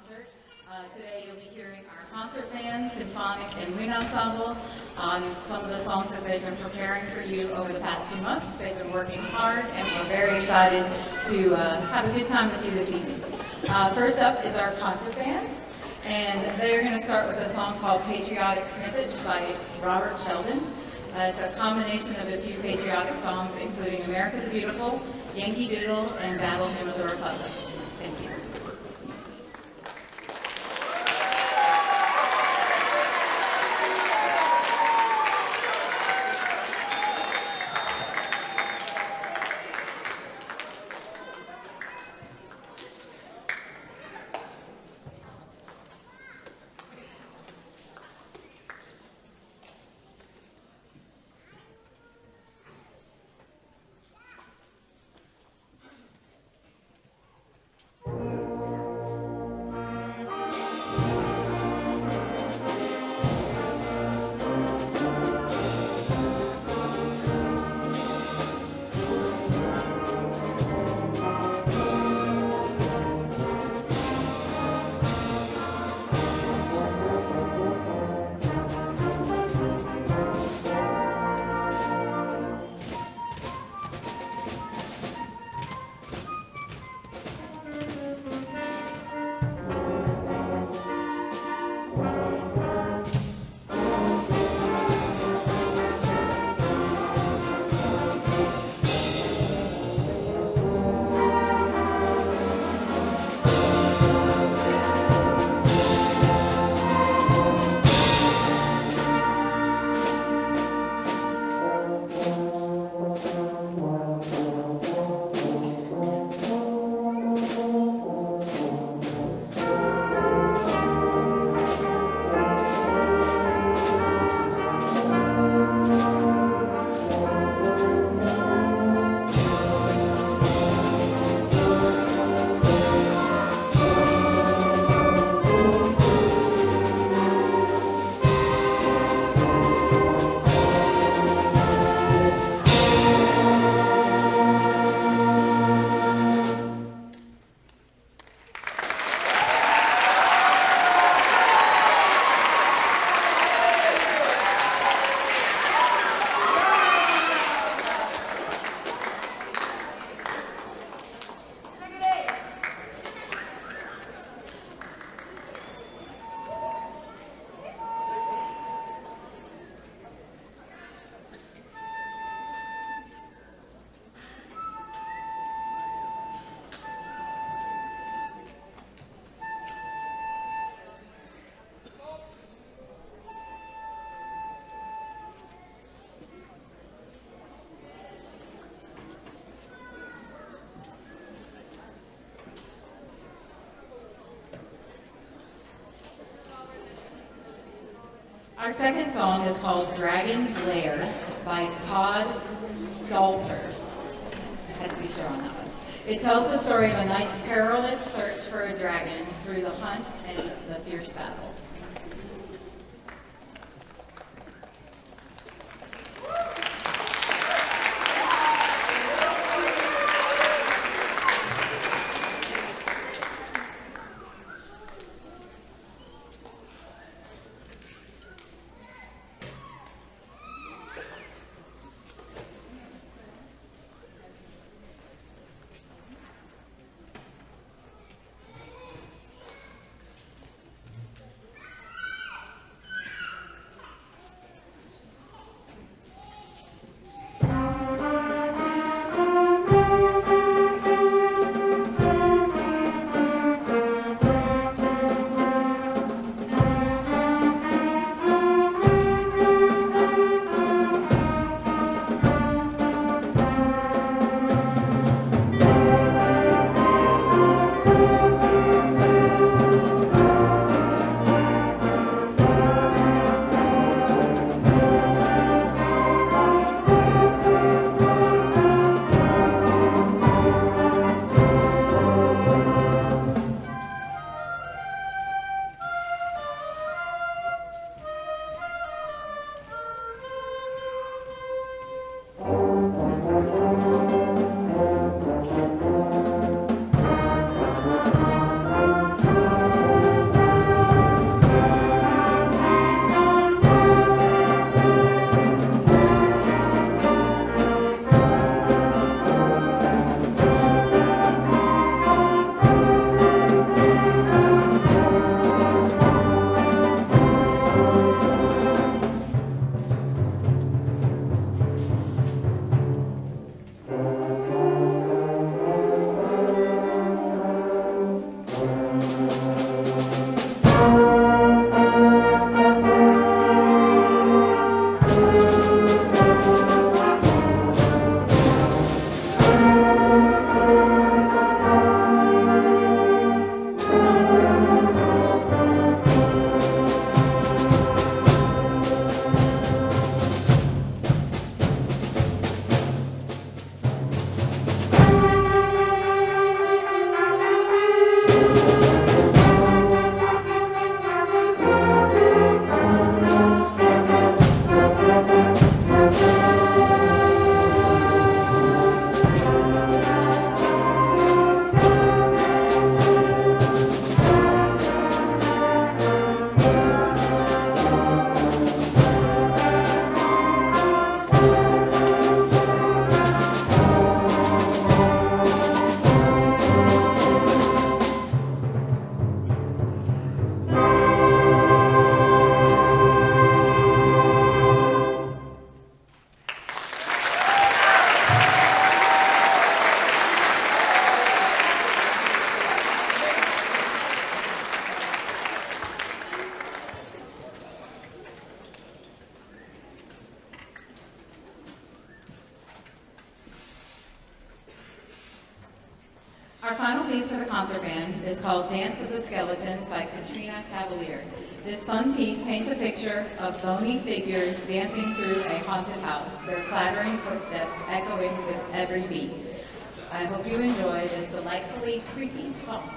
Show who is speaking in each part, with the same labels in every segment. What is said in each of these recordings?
Speaker 1: concert. Today you'll be hearing our concert band, symphonic, and wind ensemble on some of the songs that they've been preparing for you over the past 2 months. They've been working hard, and we're very excited to have a good time with you this evening. First up is our concert band, and they're going to start with a song called Patriotic Snippets by Robert Sheldon. It's a combination of a few patriotic songs, including America the Beautiful, Yankee Doodle, and Battle Hymn of the Republic. Thank you. Our second song is called Dragon's Lair by Todd Stalter. I had to be sure on that one. It tells the story of a knight's perilous search for a dragon through the hunt and the fierce battle. chose for the concert band is called Dance of the Skeletons by Katrina Cavalier. This fun piece paints a picture of bony figures dancing through a haunted house, their clattering footsteps echoing with every beat. I hope you enjoy this delightfully creepy song.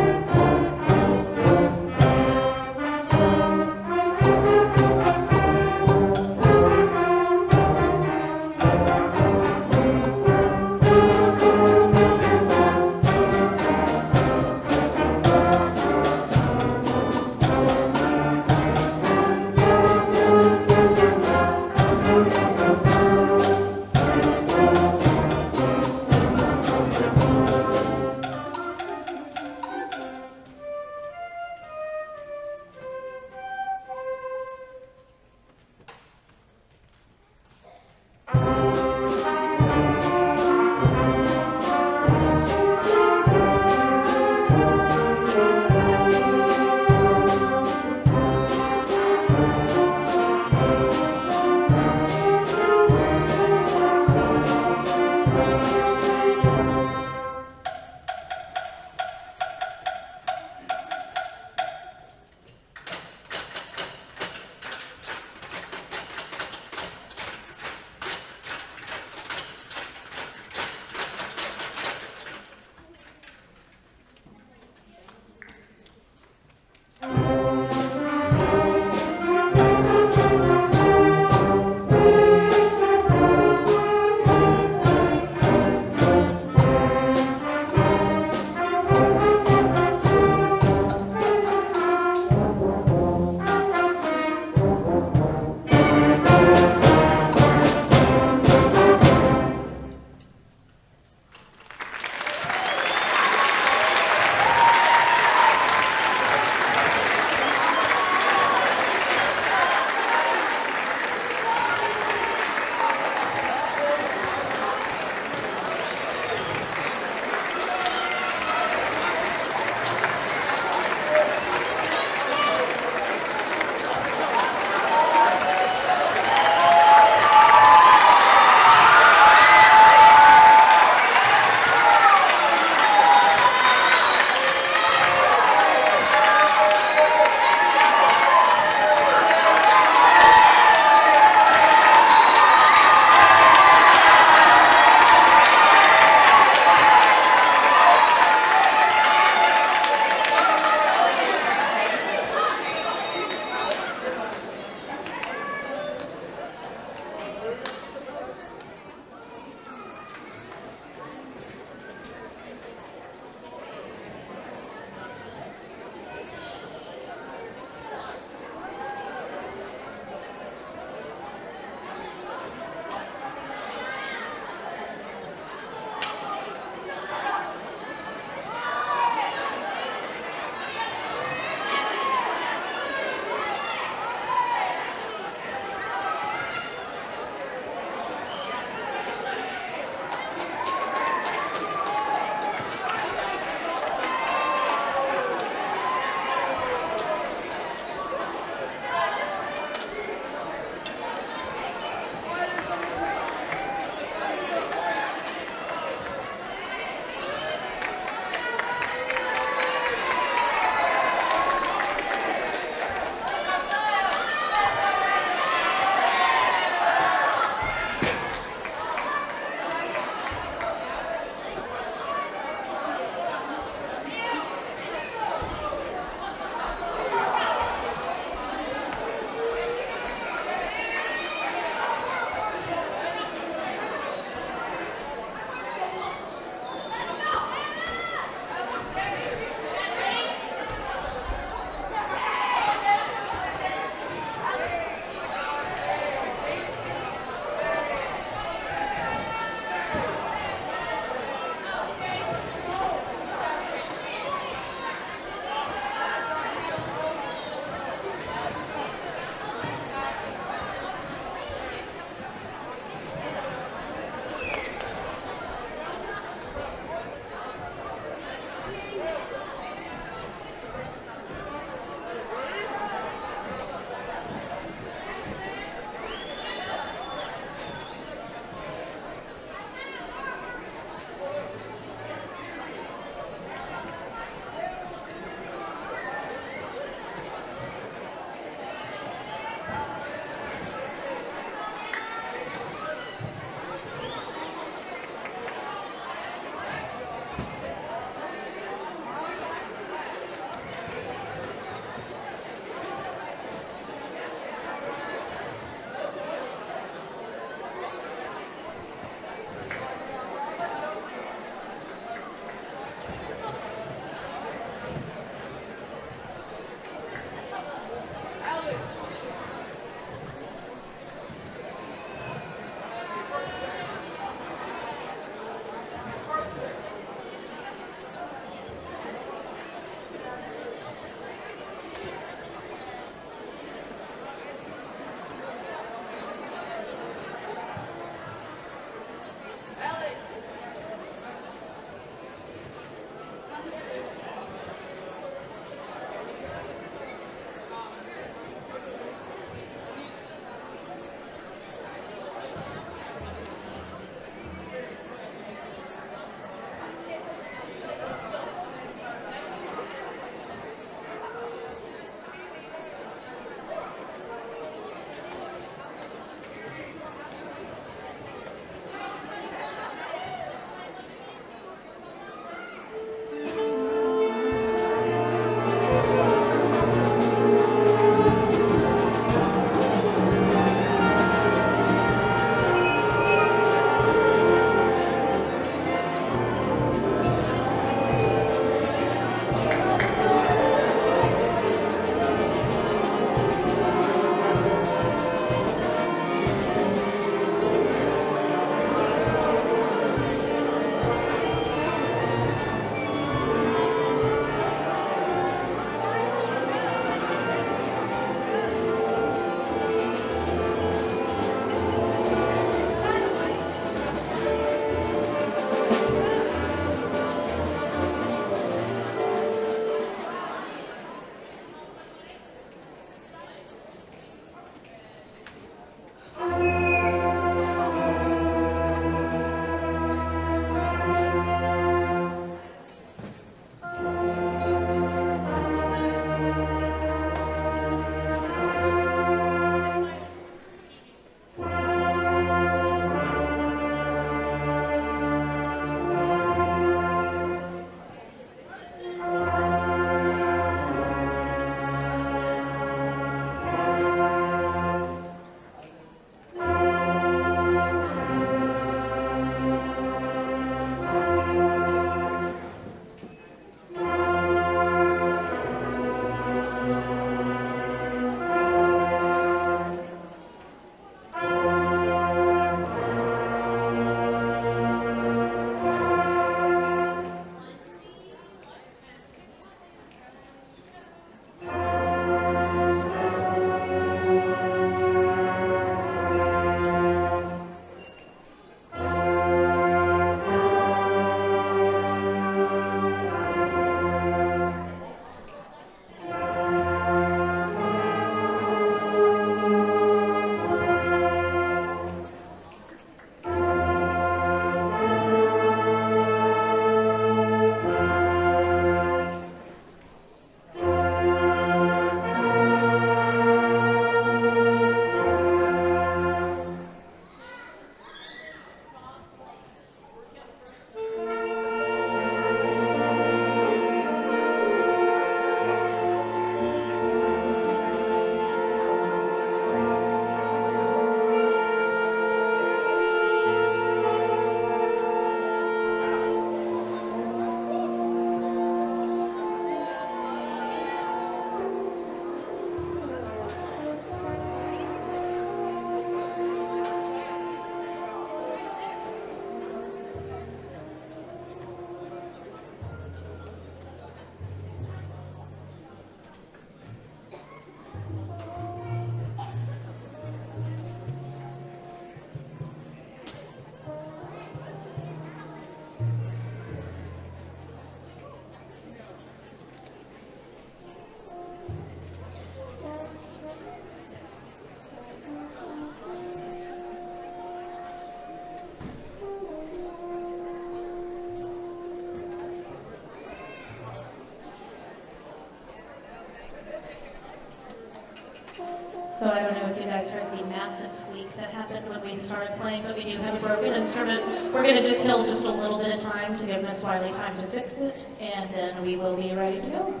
Speaker 2: So I don't know if you guys heard the massive squeak that happened when we started playing, but we do have a broken instrument. We're going to kill just a little bit of time to give Miss Wiley time to fix it, and then we will be ready to go.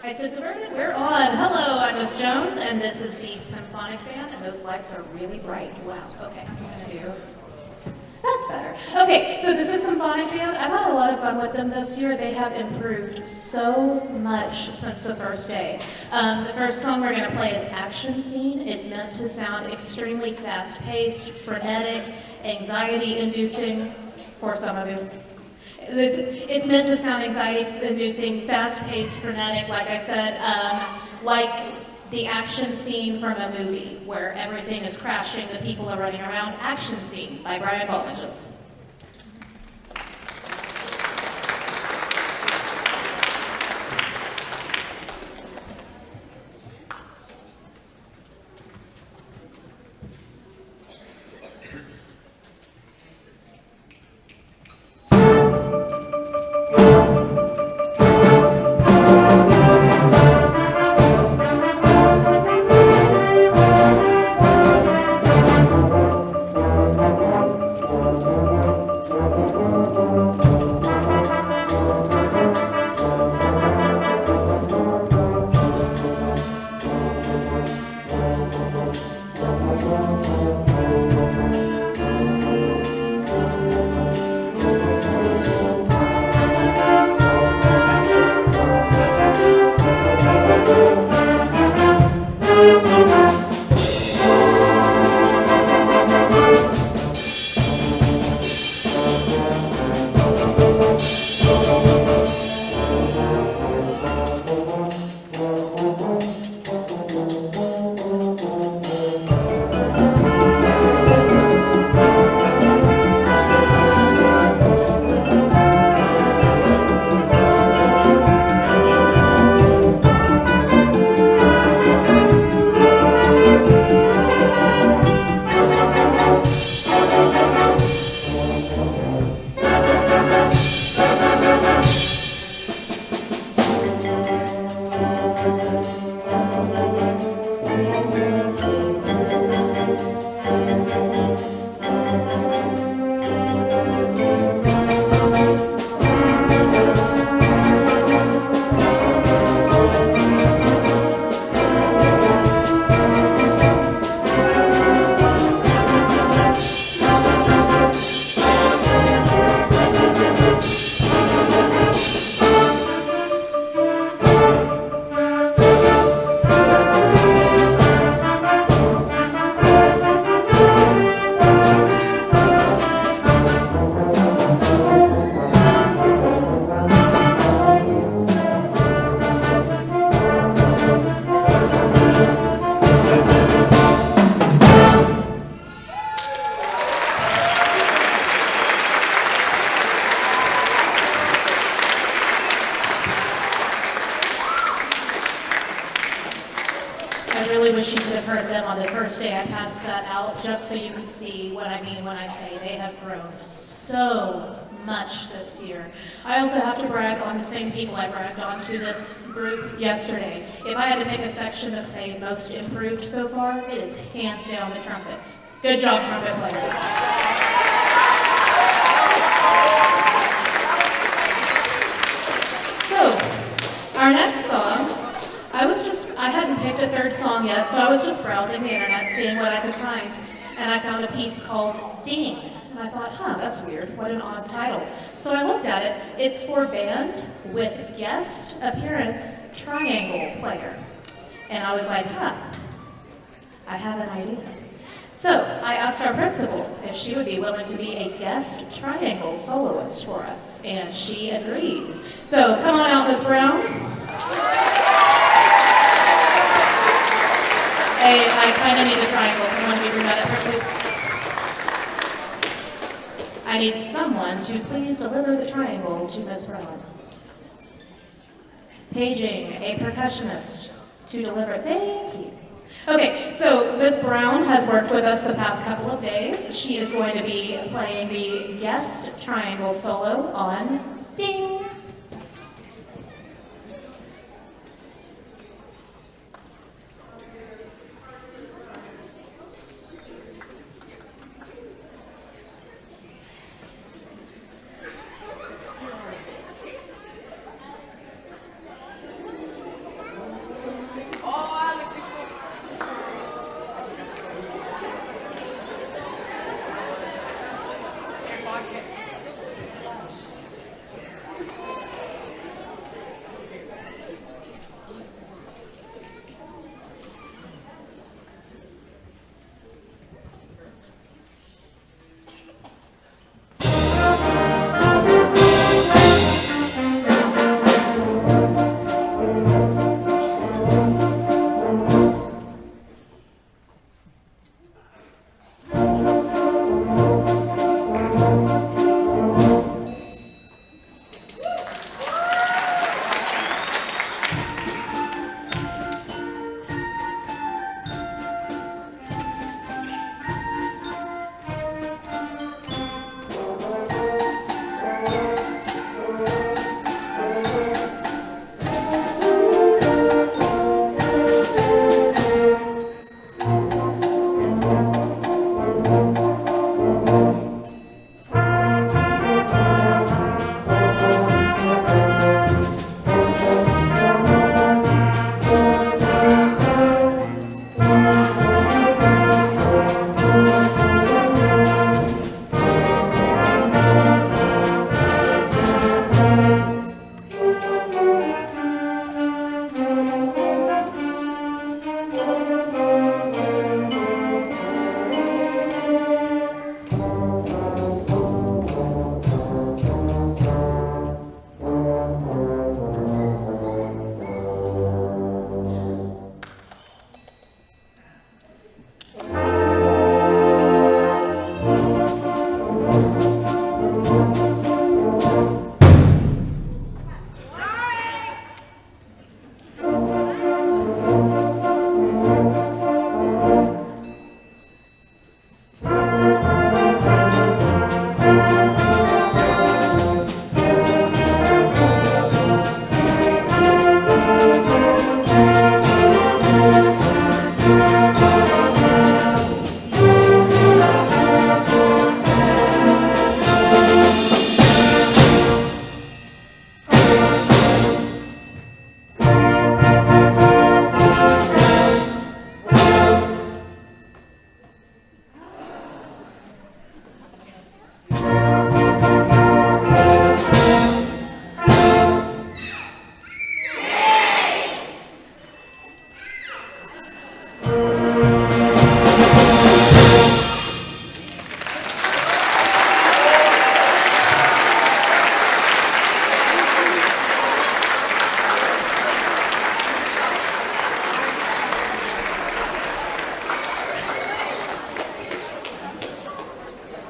Speaker 2: Hi, Suburban. We're on. Hello, I'm Miss Jones, and this is the symphonic band, and those lights are really bright. Wow. Okay, I'm gonna do. That's better. Okay, so this is symphonic band. I've had a lot of fun with them this year. They have improved so much since the first day. The first song we're gonna play is Action Scene. It's meant to sound extremely fast-paced, frenetic, anxiety-inducing for some of you. It's meant to sound anxiety-inducing, fast-paced, frenetic, like I said, like the action scene from a movie where everything is crashing, the people are running around. Action Scene by Brian Balmages. Wish you could have heard them on the first day. I passed that out just so you could see what I mean when I say they have grown so much this year. I also have to brag on the same people I bragged on to this group yesterday. If I had to pick a section of, say, most improved so far, it is hands down the trumpets. Good job, trumpet players. So, our next song, I hadn't picked a third song yet, so I was just browsing the internet, seeing what I could find, and I found a piece called Ding. And I thought, that's weird, what an odd title. So I looked at it, it's for band with guest appearance triangle player. And I was like, I have an idea. So I asked our principal if she would be willing to be a guest triangle soloist for us, and she agreed. So come on out, Miss Brown. Hey, I kind of need a triangle. Can one of you bring that up here, please? I need someone to please deliver the triangle to Miss Brown. Paging a percussionist to deliver. Thank you. Okay, so Ms. Brown has worked with us the past couple of days. She is going to be playing the guest triangle solo on Ding.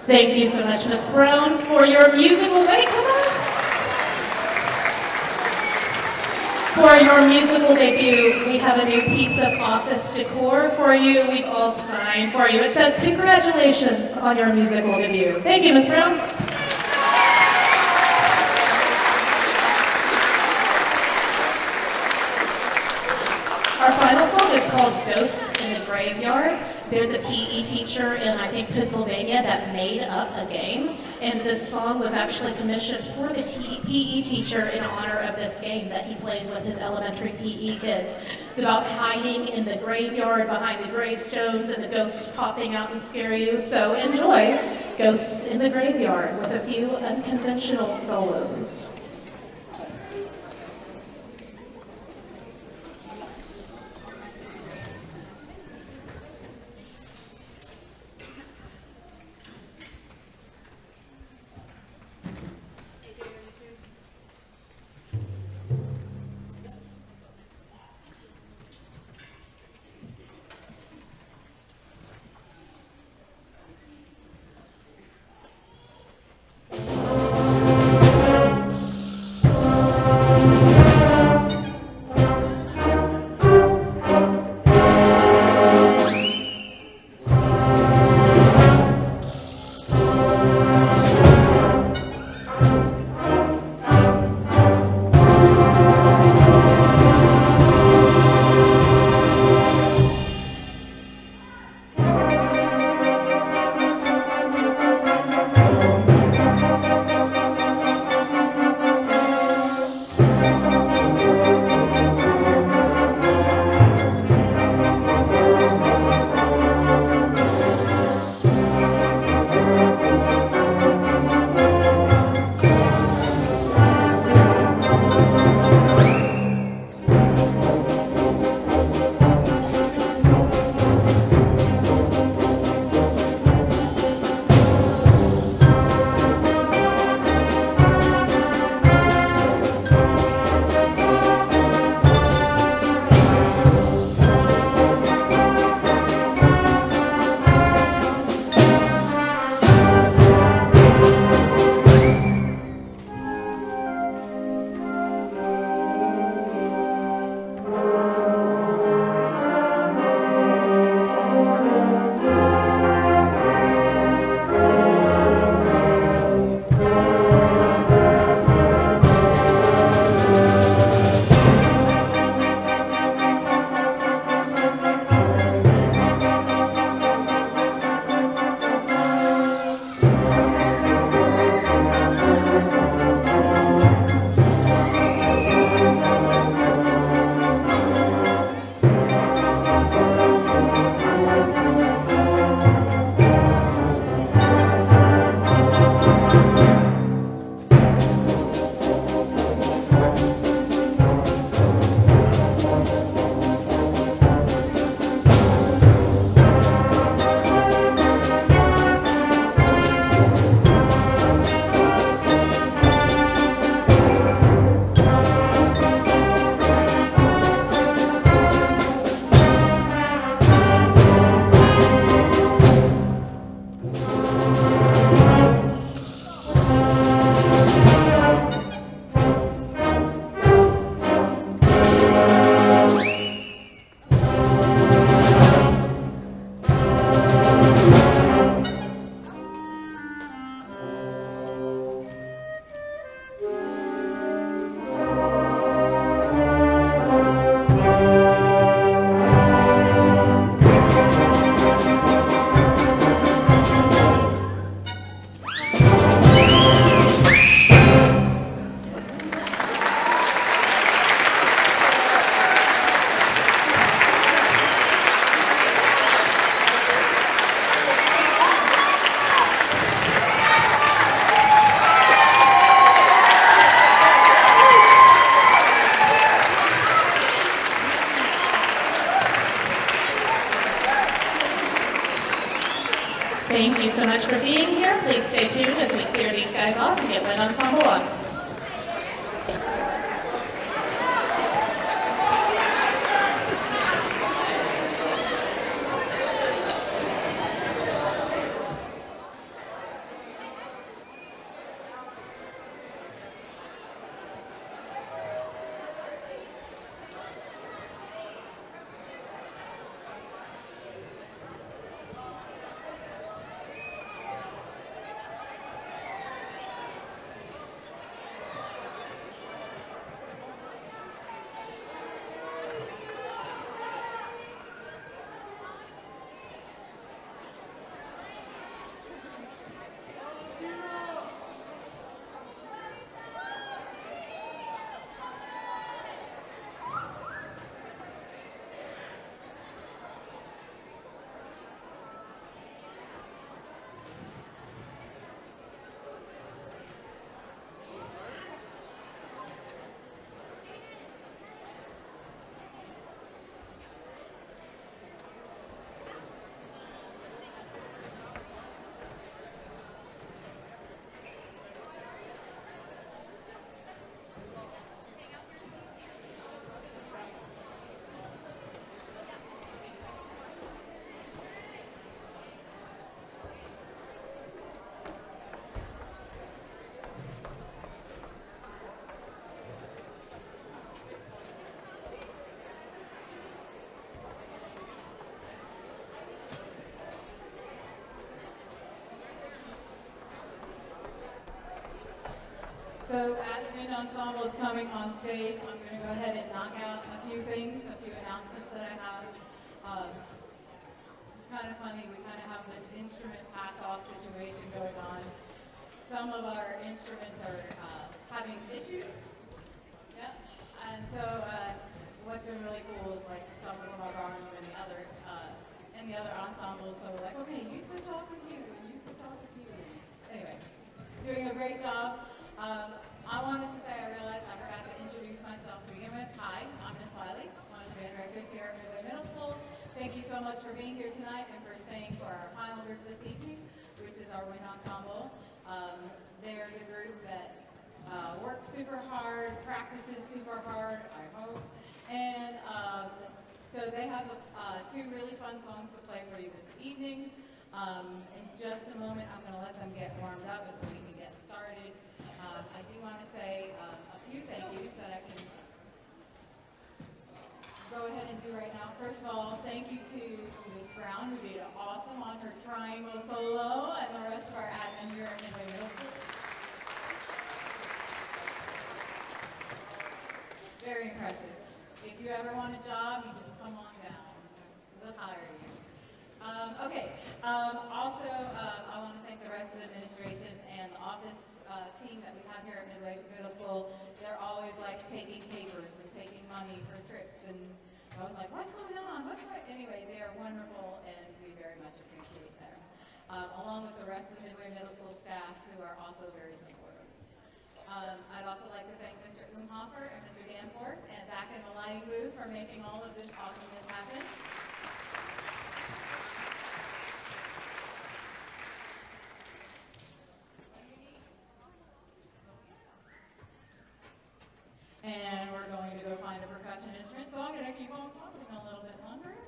Speaker 2: Thank you so much, Ms. Brown, for your musical, wait, come on. For your musical debut, we have a new piece of office decor for you. We've all signed for you. It says, congratulations on your musical debut. Thank you, Ms. Brown. Our final song is called Ghosts in the Graveyard. There's a PE teacher in, I think, Pennsylvania that made up a game, and this song was actually commissioned for the PE teacher in honor of this game that he plays with his elementary PE kids. It's about hiding in the graveyard behind the gravestones and the ghosts popping out to scare you. So enjoy Ghosts in the Graveyard with a few unconventional solos. Thank you so much for being here. Please stay tuned as we clear these guys off and get Wind Ensemble on.
Speaker 1: So as Wind Ensemble is coming on stage, I'm going to go ahead and knock out a few things, a few announcements that I have. It's just kind of funny, we kind of have this instrument pass-off situation going on. Some of our instruments are having issues. Yeah. And so what's been really cool is like some of them are borrowing from in the other ensembles. So we're like, okay, you switch off with you, and you switch off with you. Anyway, doing a great job. I wanted to say, I realized I forgot to introduce myself to begin with. Hi, I'm Miss Wiley, one of the band directors here at Midway Middle School. Thank you so much for being here tonight and for staying for our final group this evening, which is our Wind Ensemble. They're the group that works super hard, practices super hard, I hope. And so they have two really fun songs to play for you this evening. In just a moment, I'm going to let them get warmed up so we can get started. I do want to say a few thank yous that I can go ahead and do right now. First of all, thank you to Ms. Brown, who did awesome on her triangle solo, and the rest of our admin here at Midway Middle School. Very impressive. If you ever want a job, you just come on down. They'll hire you. Also, I want to thank the rest of the administration and the office team that we have here at Midway Middle School. They're always like taking papers and taking money for trips, and I was like, what's going on? Anyway, they are wonderful, and we very much appreciate them. Along with the rest of the Midway Middle School staff, who are also very supportive. I'd also like to thank Mr. Umhofer and Mr. Danforth, and back in the lighting booth for making all of this awesomeness happen. And we're going to go find a percussion instrument, so I'm going to keep on talking a little bit longer.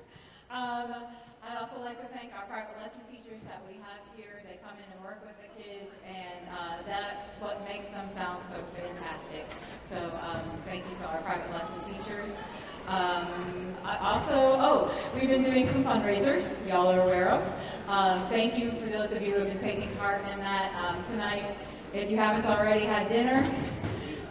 Speaker 1: I'd also like to thank our private lesson teachers that we have here. They come in and work with the kids, and that's what makes them sound so fantastic. So thank you to our private lesson teachers. We've been doing some fundraisers, y'all are aware of. Thank you for those of you who have been taking part in that tonight. If you haven't already had dinner,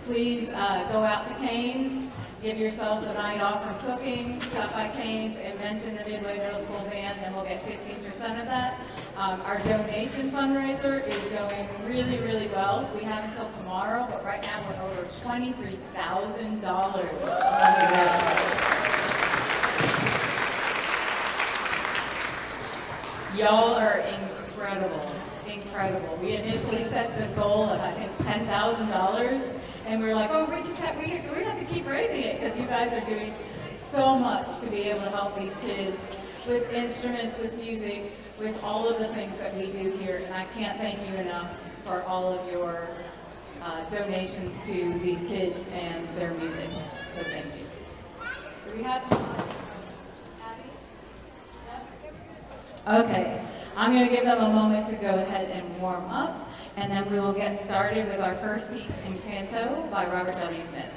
Speaker 1: please go out to Cane's, give yourselves a night off from cooking, stop by Cane's and mention the Midway Middle School Band, and we'll get 15% of that. Our donation fundraiser is going really, really well. We have until tomorrow, but right now we're over $23,000. Y'all are incredible. We initially set the goal of, I think, $10,000, and we were like, oh, we have to keep raising it because you guys are doing so much to be able to help these kids with instruments, with music, with all of the things that we do here. And I can't thank you enough for all of your donations to these kids and their music. So thank you. Do we have Abby? Yes? Okay. I'm going to give them a moment to go ahead and warm up, and then we will get started with our first piece, Encanto by Robert W. Smith.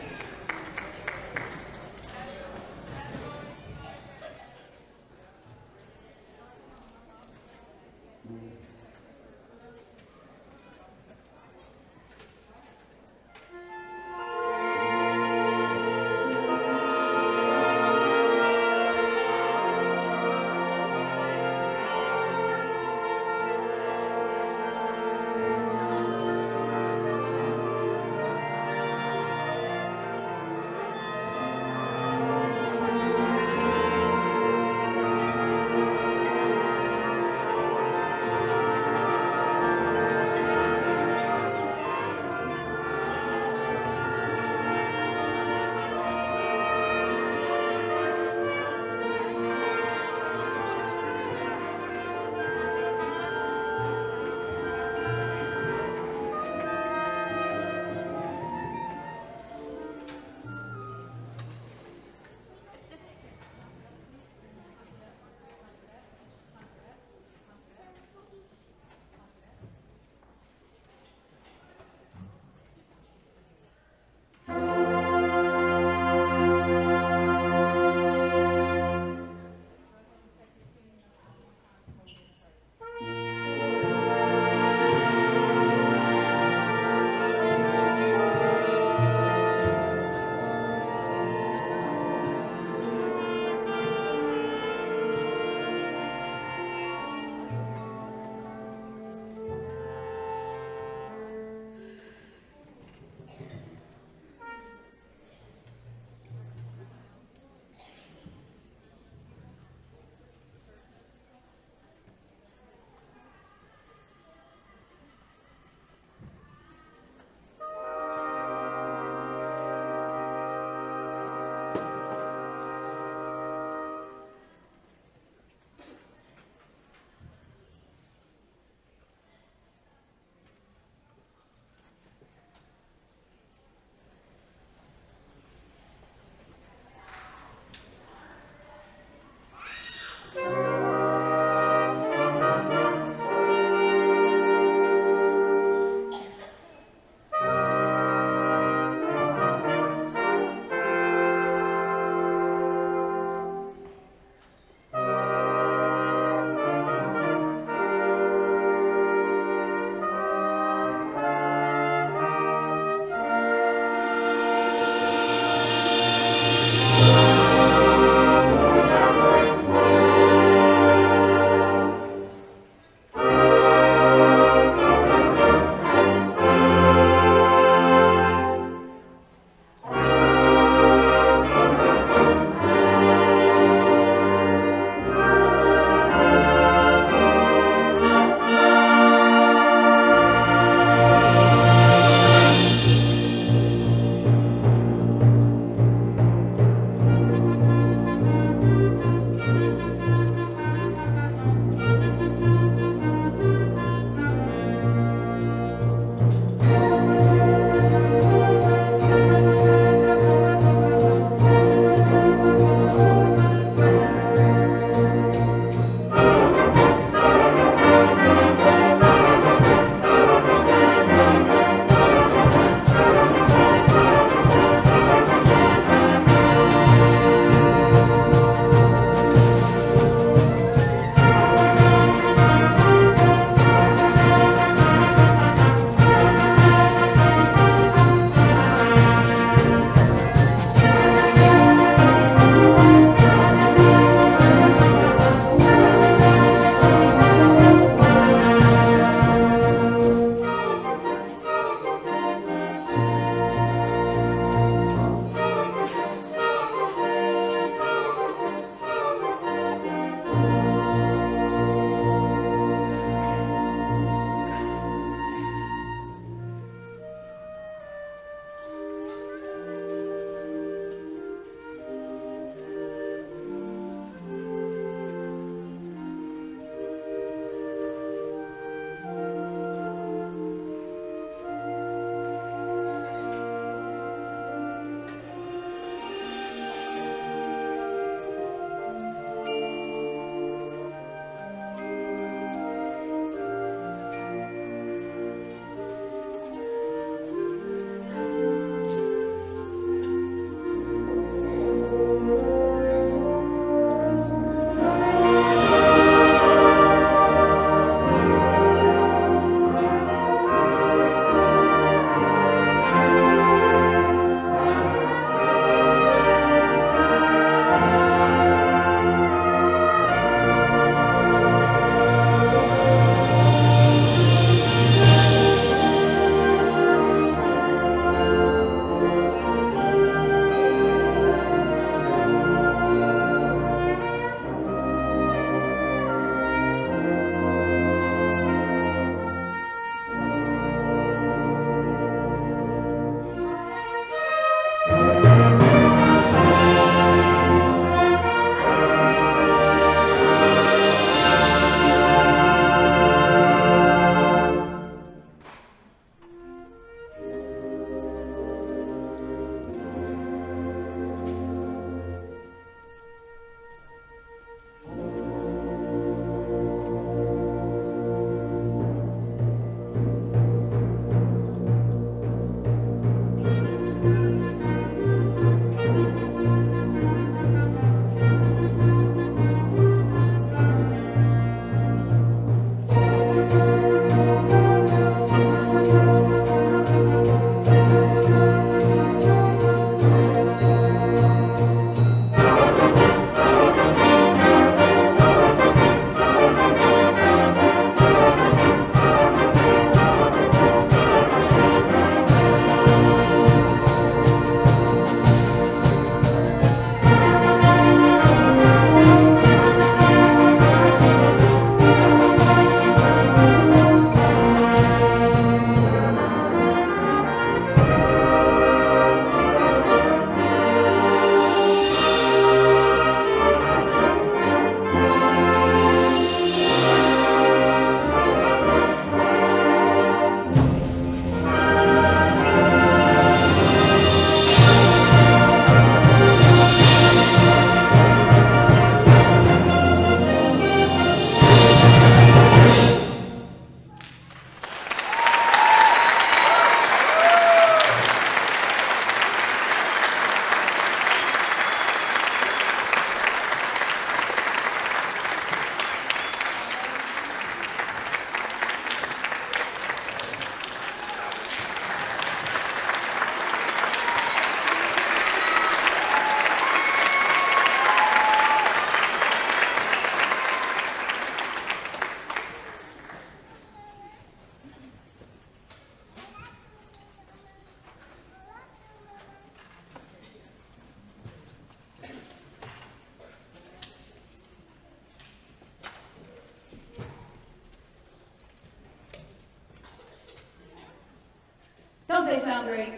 Speaker 1: they sound great?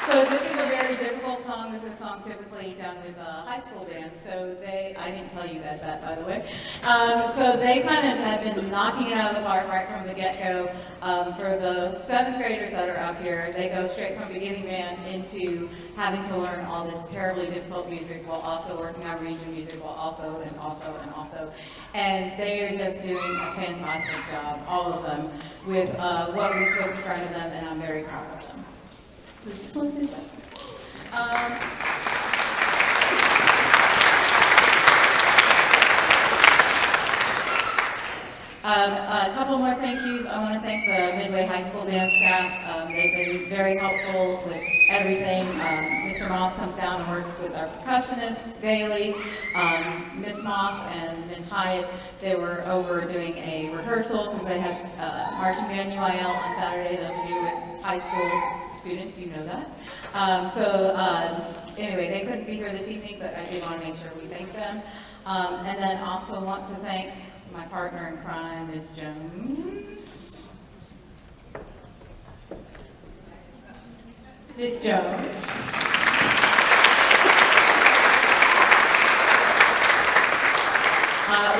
Speaker 1: So this is a very difficult song. This is a song typically done with high school bands. So I didn't tell you guys that, by the way. So they kind of have been knocking it out of the park right from the get-go. For the 7th graders that are up here, they go straight from beginning band into having to learn all this terribly difficult music while also working on region music while also. And they are just doing a fantastic job, all of them, with what we put in front of them, and I'm very proud of them. So just want to say that. A couple more thank yous. I want to thank the Midway High School band staff. They've been very helpful with everything. Mr. Moss comes down and works with our percussionists daily. Miss Moss and Miss Hyatt, they were over doing a rehearsal because they had marching band UIL on Saturday. Those of you with high school students, you know that. Anyway, they couldn't be here this evening, but I did want to make sure we thank them. And then also want to thank my partner in crime, Ms. Jones. Ms. Jones.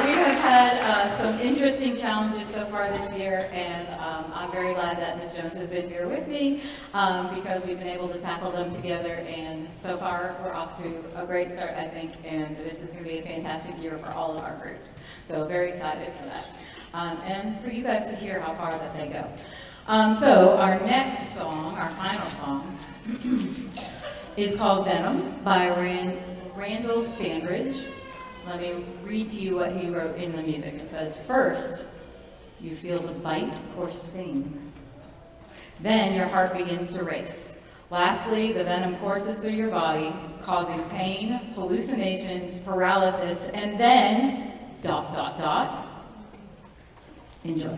Speaker 1: We have had some interesting challenges so far this year, and I'm very glad that Ms. Jones has been here with me because we've been able to tackle them together, and so far we're off to a great start, I think, and this is going to be a fantastic year for all of our groups. So very excited for that, and for you guys to hear how far that they go. So our next song, our final song, is called Venom by Randall Standridge. Let me read to you what he wrote in the music. It says, first, you feel the bite or sting. Then your heart begins to race. Lastly, the venom courses through your body, causing pain, hallucinations, paralysis, and then, ... Enjoy.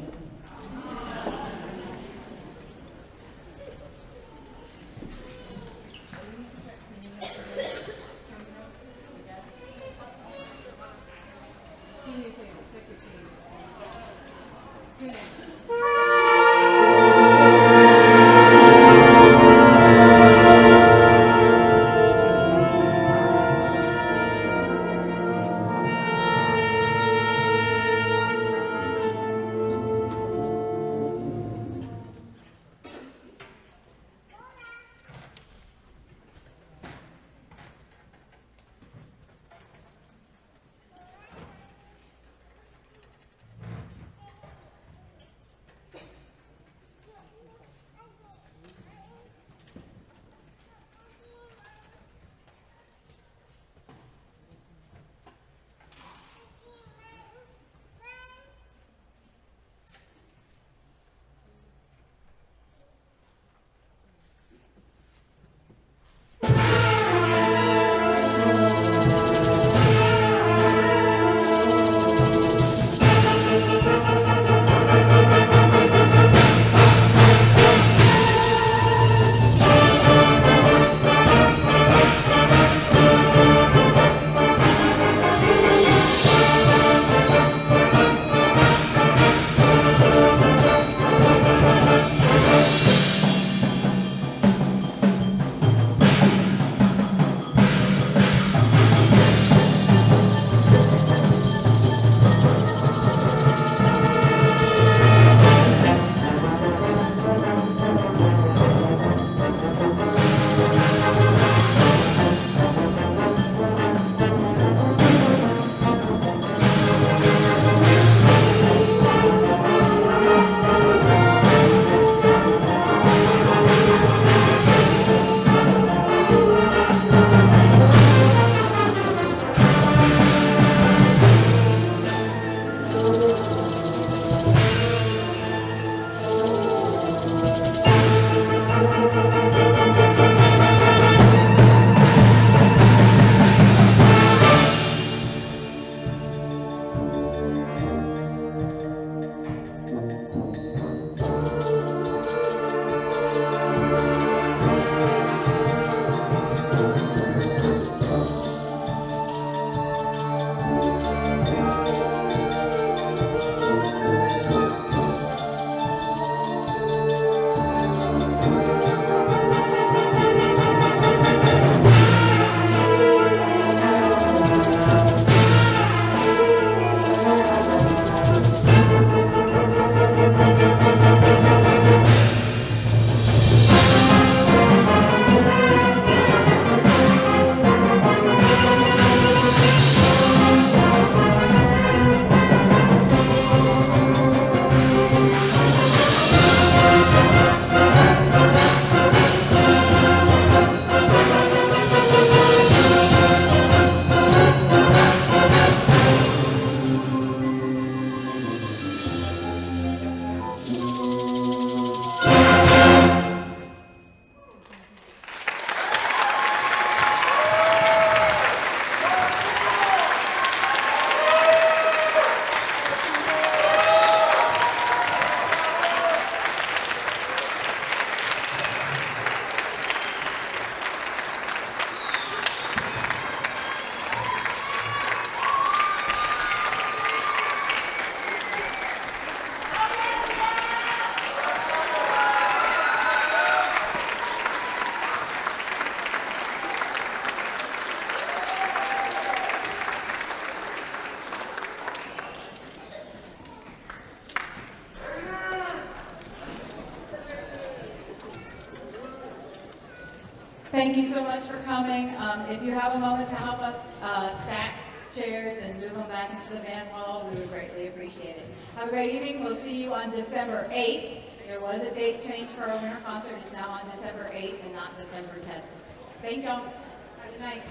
Speaker 1: Thank you so much for coming. If you have a moment to help us stack chairs and move them back into the band hall, we would greatly appreciate it. Have a great evening. We'll see you on December 8th. There was a date change for our winter concert. It's now on December 8th and not December 10th. Thank y'all. Have a good night.